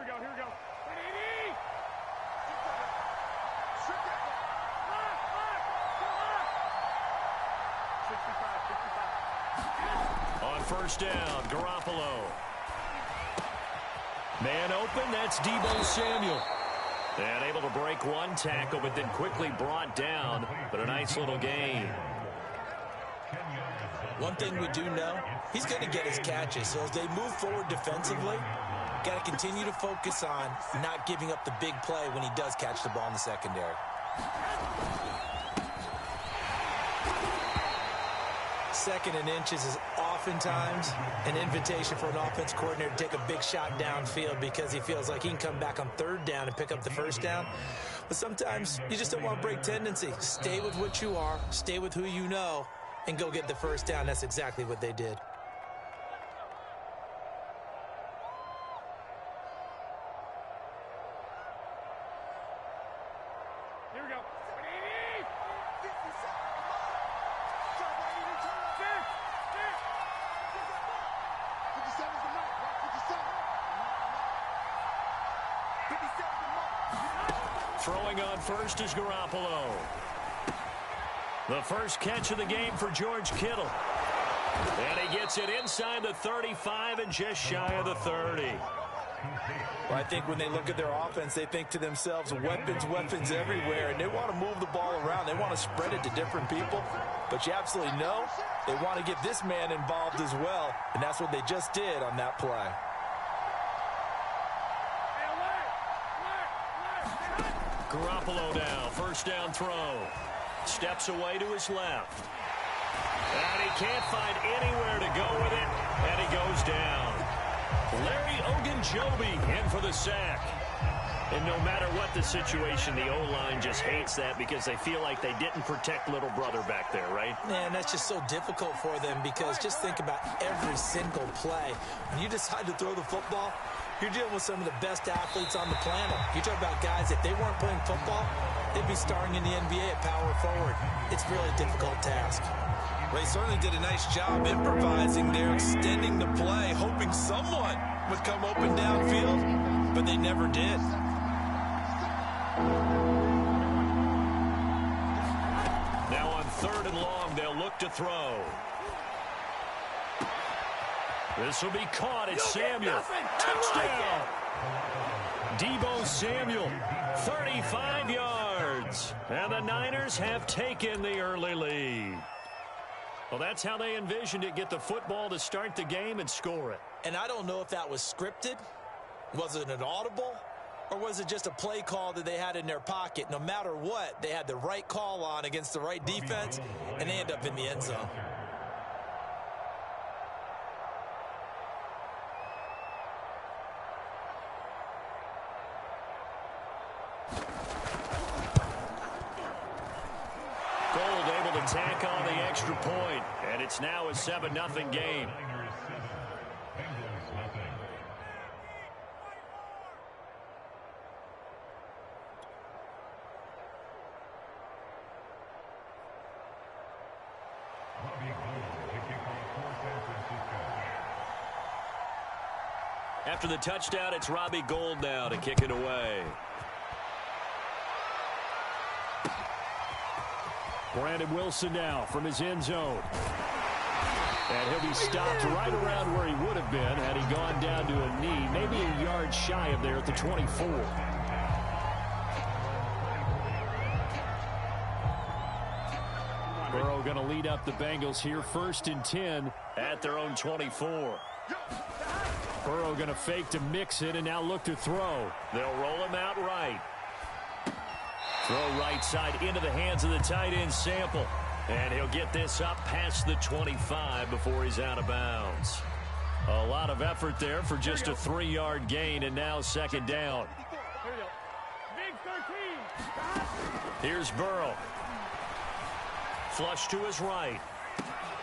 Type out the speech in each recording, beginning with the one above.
On first down, Garoppolo. Man open, that's Deebo Samuel. And able to break one tackle, but then quickly brought down. But a nice little gain. One thing we do know, he's going to get his catches. So as they move forward defensively, got to continue to focus on not giving up the big play when he does catch the ball in the secondary. Second and inches is oftentimes an invitation for an offense coordinator to take a big shot downfield because he feels like he can come back on third down and pick up the first down. But sometimes you just don't want to break tendency. Stay with what you are, stay with who you know, and go get the first down. That's exactly what they did. Throwing on first is Garoppolo. The first catch of the game for George Kittle. And he gets it inside the 35 and just shy of the 30. Well, I think when they look at their offense, they think to themselves, weapons everywhere, and they want to move the ball around. They want to spread it to different people. But you absolutely know they want to get this man involved as well, and that's what they just did on that play. Garoppolo now, first down throw. Steps away to his left. And he can't find anywhere to go with it, and he goes down. Larry Ogunjobi in for the sack. And no matter what the situation, the O-line just hates that because they feel like they didn't protect little brother back there, right? Man, that's just so difficult for them because just think about every single play. When you decide to throw the football, you're dealing with some of the best athletes on the planet. You talk about guys, if they weren't playing football, they'd be starring in the NBA at power forward. It's a really difficult task. Well, he certainly did a nice job improvising there, extending the play, hoping someone would come open downfield, but they never did. Now on third and long, they'll look to throw. This will be caught. It's Samuel. Touchdown. Deebo Samuel, 35 yards. And the Niners have taken the early lead. Well, that's how they envisioned it. Get the football to start the game and score it. And I don't know if that was scripted. Was it an audible? Or was it just a play call that they had in their pocket? No matter what, they had the right call on against the right defense, and they end up in the end zone. Tack on the extra point, and it's now a 7-0 game. After the touchdown, it's Robbie Gould now to kick it away. Brandon Wilson now from his end zone. And he'll be stopped right around where he would have been had he gone down to a knee, maybe a yard shy of there at the 24. Burrow going to lead up the Bengals here, 1st and 10 at their own 24. Burrow going to fake to mix it and now look to throw. They'll roll him out right. Throw right side into the hands of the tight end Sample. And he'll get this up past the 25 before he's out of bounds. A lot of effort there for just a 3-yard gain, and now 2nd down. Here's Burrow. Flush to his right.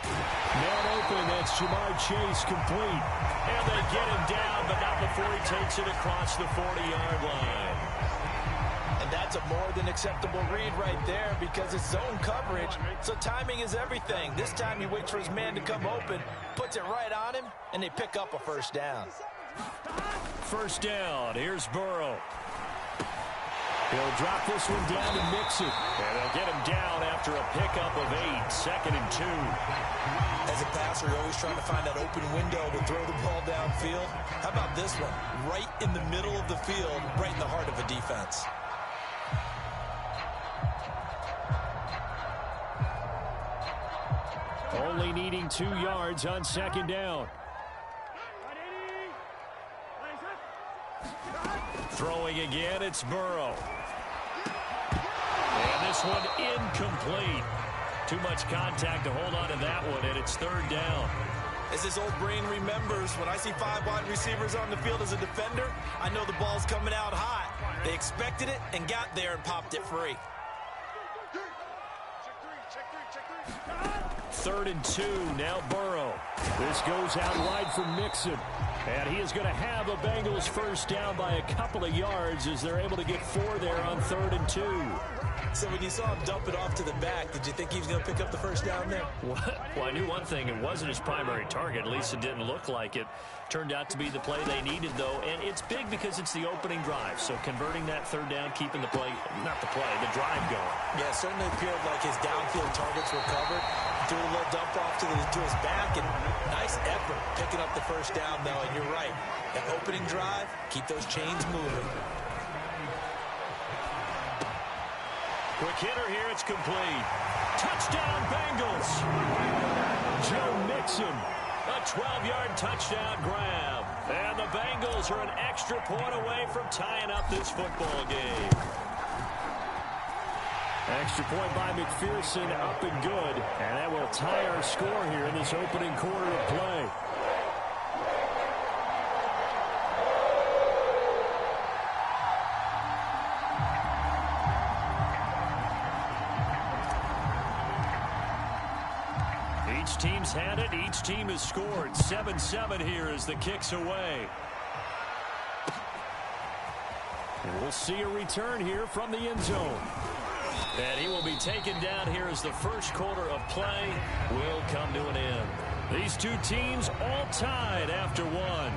Man open, that's Jamar Chase complete. And they get him down, but not before he takes it across the 40-yard line. And that's a more than acceptable read right there because it's zone coverage, so timing is everything. This time he waits for his man to come open, puts it right on him, and they pick up a 1st down. First down. Here's Burrow. He'll drop this one down to Mixon. And they'll get him down after a pickup of 8. Second and 2. As a passer, you're always trying to find that open window to throw the ball downfield. How about this one? Right in the middle of the field, right in the heart of a defense. Only needing 2 yards on second down. Throwing again, it's Burrow. And this one incomplete. Too much contact to hold on to that one, and it's third down. As his old brain remembers, when I see 5 wide receivers on the field as a defender, I know the ball's coming out hot. They expected it and got there and popped it free. Third and 2, now Burrow. This goes out wide for Mixon. And he is going to have the Bengals first down by a couple of yards as they're able to get 4 there on third and 2. So when you saw him dump it off to the back, did you think he was going to pick up the first down there? Well, I knew one thing. It wasn't his primary target. At least it didn't look like it. Turned out to be the play they needed, though. And it's big because it's the opening drive. So converting that third down, keeping the play, not the play, the drive going. Yeah, it certainly appeared like his downfield targets were covered. Threw a little dump off to his back, and nice effort picking up the first down, though. And you're right. That opening drive, keep those chains moving. Quick hitter here, it's complete. Touchdown, Bengals. Joe Mixon, a 12-yard touchdown grab. And the Bengals are an extra point away from tying up this football game. Extra point by McPherson, up and good. And that will tie our score here in this opening quarter of play. Each team's had it. Each team has scored. 7-7 here as the kick's away. And we'll see a return here from the end zone. And he will be taken down here as the first quarter of play will come to an end. These two teams all tied after one.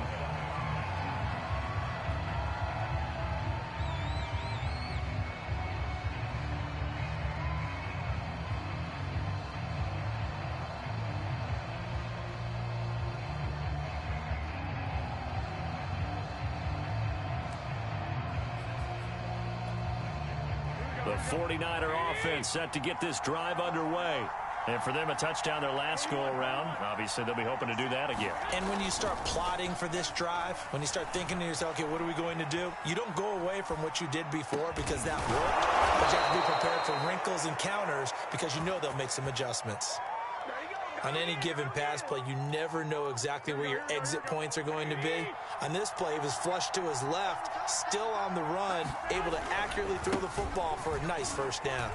The 49er offense set to get this drive underway. And for them, a touchdown their last go-around. Obviously, they'll be hoping to do that again. And when you start plotting for this drive, when you start thinking to yourself, okay, what are we going to do? You don't go away from what you did before because that worked. But you have to be prepared for wrinkles and counters because you know they'll make some adjustments. On any given pass play, you never know exactly where your exit points are going to be. On this play, he was flushed to his left, still on the run, able to accurately throw the football for a nice first down.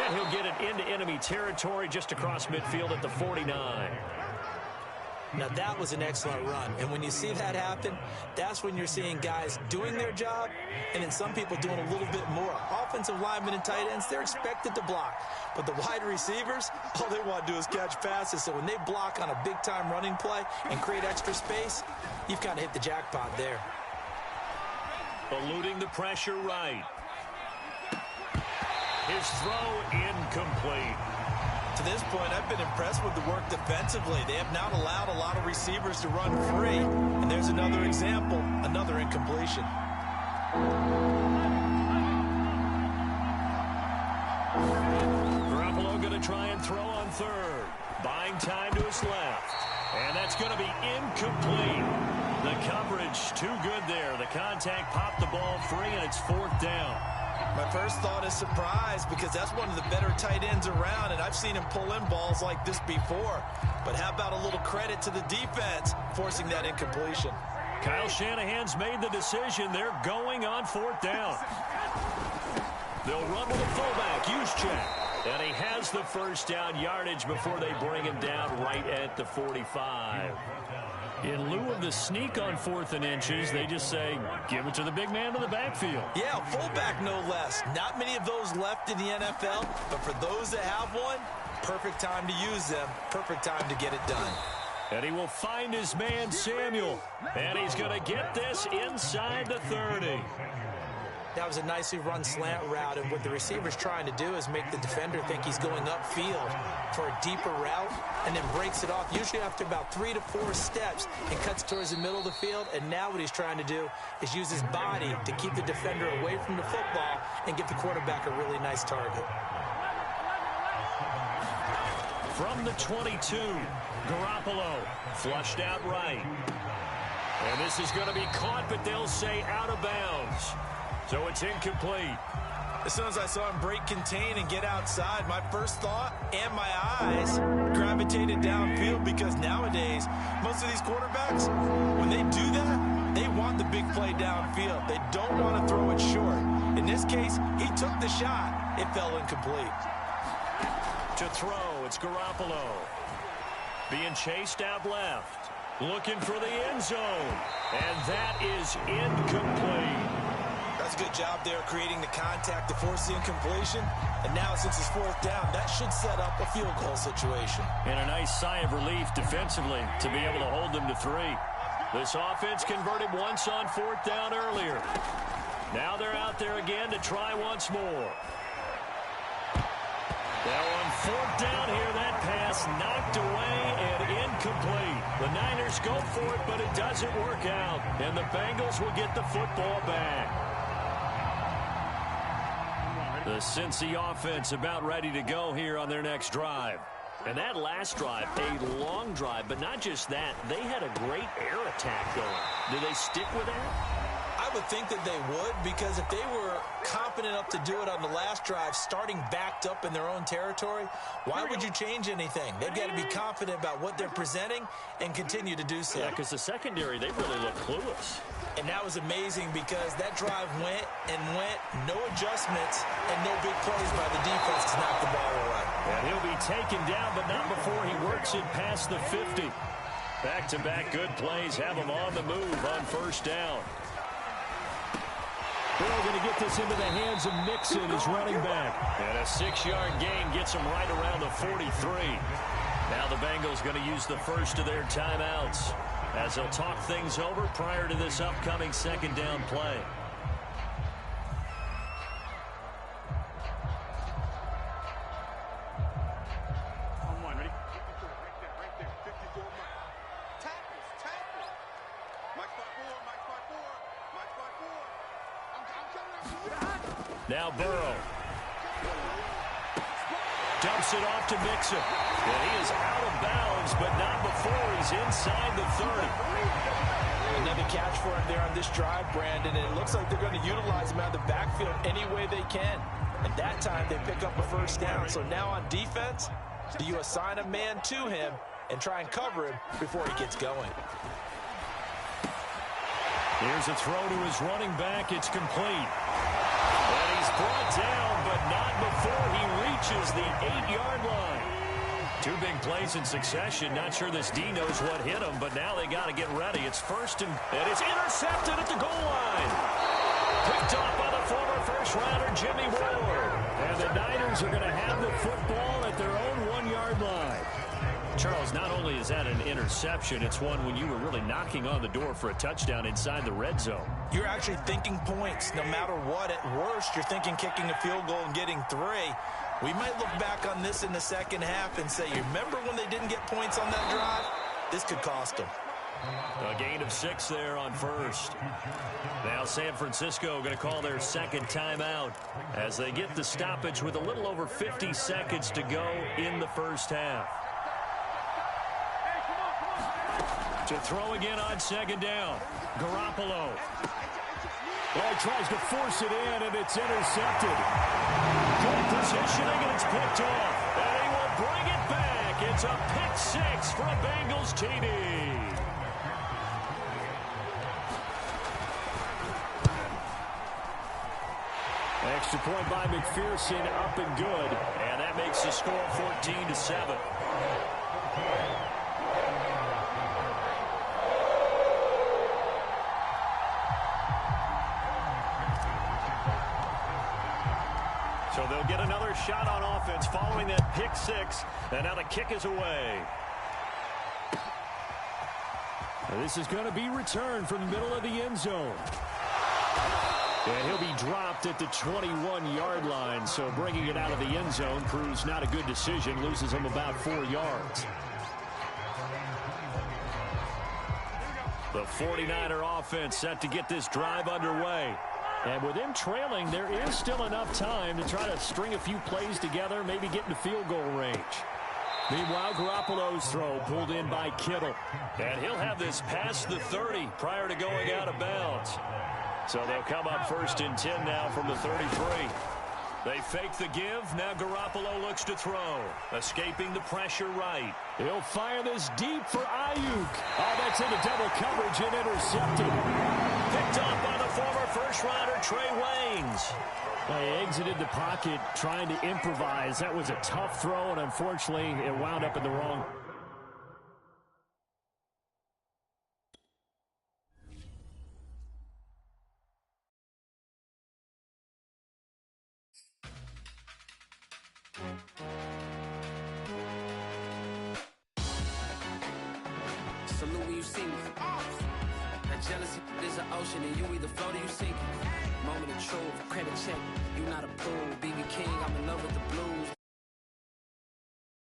And he'll get it into enemy territory just across midfield at the 49. Now, that was an excellent run. And when you see that happen, that's when you're seeing guys doing their job and then some people doing a little bit more. Offensive linemen and tight ends, they're expected to block. But the wide receivers, all they want to do is catch passes. So when they block on a big-time running play and create extra space, you've kind of hit the jackpot there. Eluding the pressure right. His throw incomplete. To this point, I've been impressed with the work defensively. They have not allowed a lot of receivers to run free. And there's another example, another incompletion. Garoppolo going to try and throw on third. Buying time to his left. And that's going to be incomplete. The coverage too good there. The contact popped the ball free, and it's fourth down. My first thought is surprise because that's one of the better tight ends around, and I've seen him pull in balls like this before. But how about a little credit to the defense forcing that incompletion? Kyle Shanahan's made the decision. They're going on fourth down. They'll run with a fullback, Juszczyk. And he has the first down yardage before they bring him down right at the 45. In lieu of the sneak on 4th and inches, they just say, give it to the big man in the backfield. Yeah, fullback no less. Not many of those left in the NFL, but for those that have one, perfect time to use them, perfect time to get it done. And he will find his man, Samuel. And he's going to get this inside the 30. That was a nicely run slant route, and what the receiver's trying to do is make the defender think he's going upfield for a deeper route and then breaks it off, usually after about 3 to 4 steps, and cuts towards the middle of the field. And now what he's trying to do is use his body to keep the defender away from the football and give the quarterback a really nice target. From the 22, Garoppolo flushed out right. And this is going to be caught, but they'll say out of bounds. So it's incomplete. As soon as I saw him break contain and get outside, my first thought and my eyes gravitated downfield, because nowadays, most of these quarterbacks, when they do that, they want the big play downfield. They don't want to throw it short. In this case, he took the shot. It fell incomplete. To throw, it's Garoppolo. Being chased out left. Looking for the end zone. And that is incomplete. That's a good job there creating the contact to force the incompletion. And now, since it's 4th down, that should set up a field goal situation. And a nice sigh of relief defensively to be able to hold them to 3. This offense converted once on 4th down earlier. Now they're out there again to try once more. Now on 4th down here, that pass knocked away and incomplete. The Niners go for it, but it doesn't work out. And the Bengals will get the football back. The Cincy offense about ready to go here on their next drive. And that last drive, a long drive, but not just that. They had a great air attack going. Do they stick with that? I would think that they would, because if they were confident enough to do it on the last drive, starting backed up in their own territory, why would you change anything? They've got to be confident about what they're presenting and continue to do so. Yeah, because the secondary, they really look clueless. And that was amazing, because that drive went and went, no adjustments, and no big plays by the defense to knock the ball away. And he'll be taken down, but not before he works it past the 50. Back-to-back good plays have him on the move on 1st down. Burrow going to get this into the hands of Mixon, his running back. And a 6-yard gain gets him right around the 43. Now the Bengals going to use the first of their timeouts as they'll talk things over prior to this upcoming 2nd down play. Now Burrow dumps it off to Mixon. And he is out of bounds, but not before he's inside the 30. Another catch for him there on this drive, Brandon, and it looks like they're going to utilize him out of the backfield any way they can. And that time they pick up a 1st down. So now on defense, do you assign a man to him and try and cover him before he gets going? Here's a throw to his running back. It's complete. And he's brought down, but not before he reaches the 8-yard line. 2 big plays in succession. Not sure this D knows what hit him, but now they got to get ready. It's 1st and it's intercepted at the goal line. Picked off by the former first-rounder Jimmy Ward. And the Niners are going to have the football at their own 1-yard line. Charles, not only is that an interception, it's one when you were really knocking on the door for a touchdown inside the red zone. You're actually thinking points no matter what. At worst, you're thinking kicking a field goal and getting 3. We might look back on this in the second half and say, you remember when they didn't get points on that drive? This could cost them. A gain of 6 there on 1st. Now San Francisco going to call their 2nd timeout as they get the stoppage with a little over 50 seconds to go in the 1st half. To throw again on 2nd down. Garoppolo. Well, he tries to force it in, and it's intercepted. Good positioning, and it's picked off. And he will bring it back. It's a pick 6 for a Bengals TD. Extra point by McPherson, up and good. And that makes the score 14-7. So they'll get another shot on offense following that pick 6. And now the kick is away. And this is going to be returned from the middle of the end zone. And he'll be dropped at the 21-yard line, so bringing it out of the end zone proves not a good decision, loses him about 4 yards. The 49er offense set to get this drive underway. And with him trailing, there is still enough time to try to string a few plays together, maybe get into field goal range. Meanwhile, Garoppolo's throw pulled in by Kittle. And he'll have this past the 30 prior to going out of bounds. So they'll come up 1st and 10 now from the 33. They fake the give. Now Garoppolo looks to throw. Escaping the pressure right. He'll fire this deep for Ayuk. Oh, that's into double coverage and intercepted. Picked off by the former first-rounder Trey Waynes. Well, he exited the pocket trying to improvise. That was a tough throw, and unfortunately, it wound up in the wrong. Salute when you see me. That jealousy is an ocean, and you either float or you sink. Moment of truth, credit check. You not approved. BB King, I'm in love with the blues.